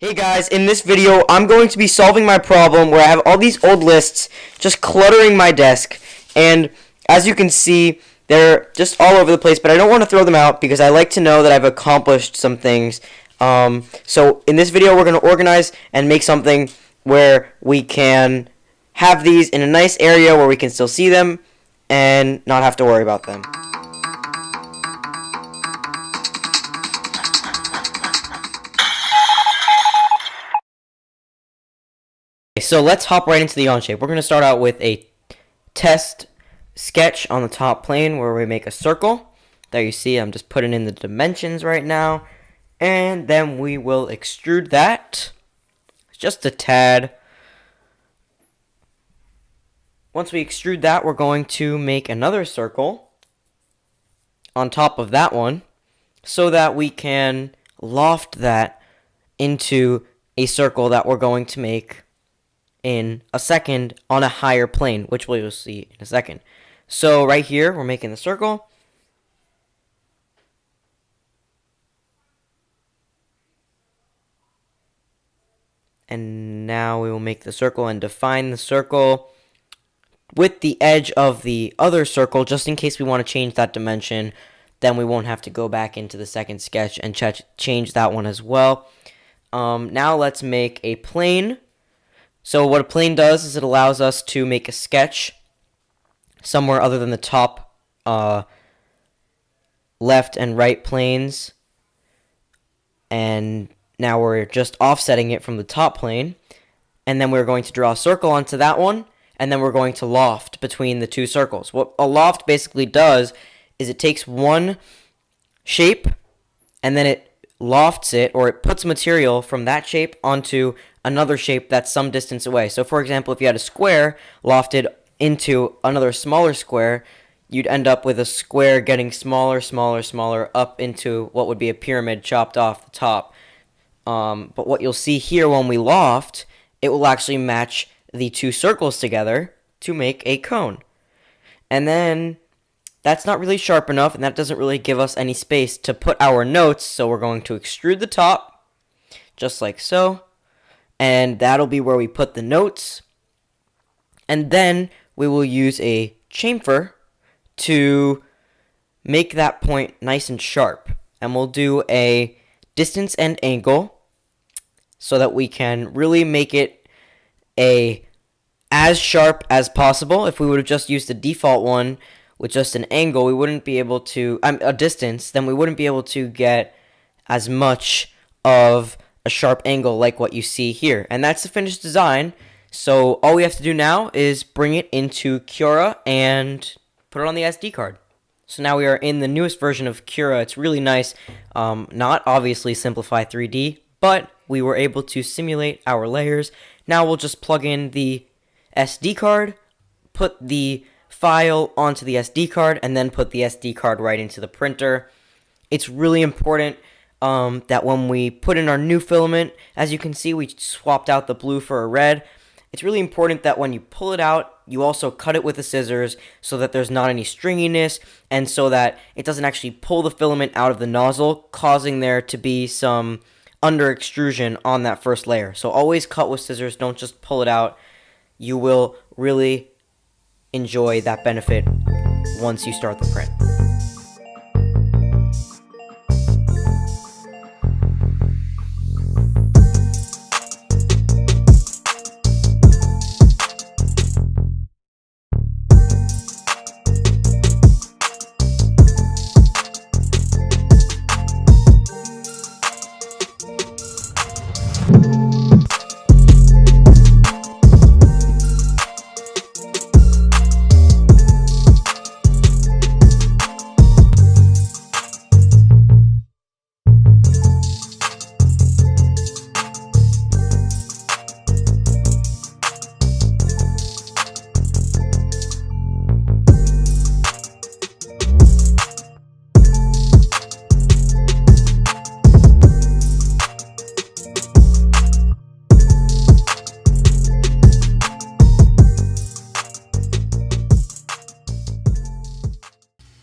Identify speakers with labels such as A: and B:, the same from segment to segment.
A: Hey guys, in this video, I'm going to be solving my problem where I have all these old lists just cluttering my desk. And as you can see, they're just all over the place, but I don't want to throw them out because I like to know that I've accomplished some things. So in this video, we're going to organize and make something where we can have these in a nice area where we can still see them and not have to worry about them. So let's hop right into the Onshape. We're going to start out with a test sketch on the top plane where we make a circle. There you see, I'm just putting in the dimensions right now. And then we will extrude that just a tad. Once we extrude that, we're going to make another circle on top of that one so that we can loft that into a circle that we're going to make in a second on a higher plane, which we'll see in a second. So right here, we're making the circle. And now we will make the circle and define the circle with the edge of the other circle, just in case we want to change that dimension. Then we won't have to go back into the second sketch and change that one as well. Now let's make a plane. So what a plane does is it allows us to make a sketch somewhere other than the top left and right planes. And now we're just offsetting it from the top plane. And then we're going to draw a circle onto that one. And then we're going to loft between the two circles. What a loft basically does is it takes one shape and then it lofts it, or it puts material from that shape onto another shape that's some distance away. So for example, if you had a square lofted into another smaller square, you'd end up with a square getting smaller, smaller, smaller up into what would be a pyramid chopped off the top. But what you'll see here when we loft, it will actually match the two circles together to make a cone. And then that's not really sharp enough, and that doesn't really give us any space to put our notes, so we're going to extrude the top, just like so, and that'll be where we put the notes. And then we will use a chamfer to make that point nice and sharp, and we'll do a distance and angle so that we can really make it as sharp as possible. If we would have just used the default one with just an angle, we wouldn't be able to, a distance, then we wouldn't be able to get as much of a sharp angle like what you see here. And that's the finished design. So all we have to do now is bring it into Cura and put it on the SD card. So now we are in the newest version of Cura. It's really nice. Not obviously Simplify 3D, but we were able to simulate our layers. Now we'll just plug in the SD card, put the file onto the SD card, and then put the SD card right into the printer. It's really important that when we put in our new filament, as you can see, we swapped out the blue for a red. It's really important that when you pull it out, you also cut it with the scissors so that there's not any stringiness and so that it doesn't actually pull the filament out of the nozzle, causing there to be some under extrusion on that first layer. So always cut with scissors, don't just pull it out. You will really enjoy that benefit once you start the print.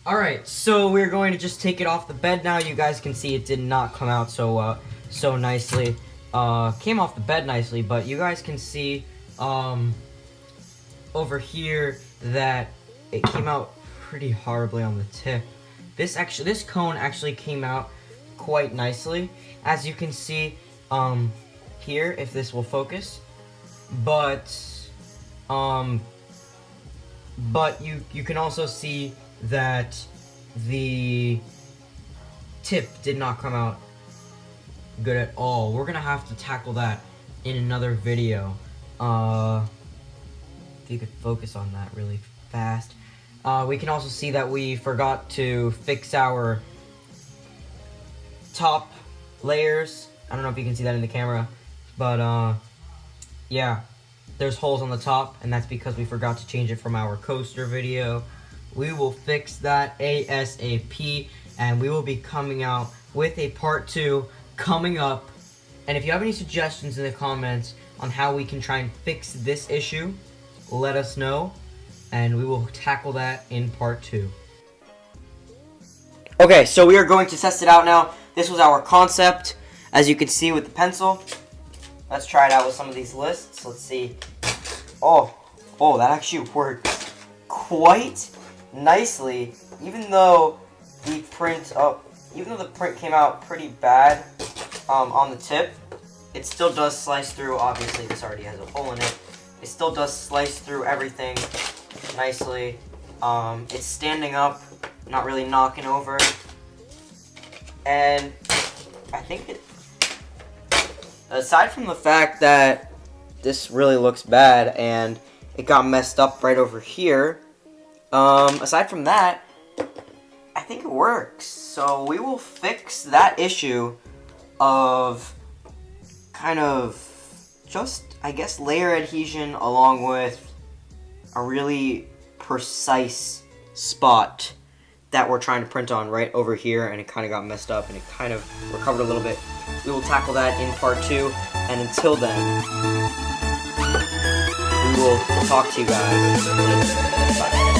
A: Alright, so we're going to just take it off the bed now. You guys can see it did not come out so nicely. came off the bed nicely, but you guys can see over here that it came out pretty horribly on the tip. This cone actually came out quite nicely, as you can see here, if this will focus. But you can also see that the tip did not come out good at all. We're gonna have to tackle that in another video. If you could focus on that really fast. We can also see that we forgot to fix our top layers. I don't know if you can see that in the camera, but yeah, there's holes on the top, and that's because we forgot to change it from our coaster video. We will fix that ASAP, and we will be coming out with a part 2 coming up. And if you have any suggestions in the comments on how we can try and fix this issue, let us know, and we will tackle that in part 2. Okay, so we are going to test it out now. This was our concept, as you can see with the pencil. Let's try it out with some of these lists. Let's see. Oh, that actually worked quite nicely, even though the print came out pretty bad on the tip. It still does slice through. Obviously, this already has a hole in it. It still does slice through everything nicely. It's standing up, not really knocking over. And I think aside from the fact that this really looks bad and it got messed up right over here, aside from that, I think it works. So we will fix that issue of kind of just, I guess, layer adhesion along with a really precise spot that we're trying to print on right over here, and it kind of got messed up and it kind of recovered a little bit. We will tackle that in part 2, and until then, we will talk to you guys later. Bye.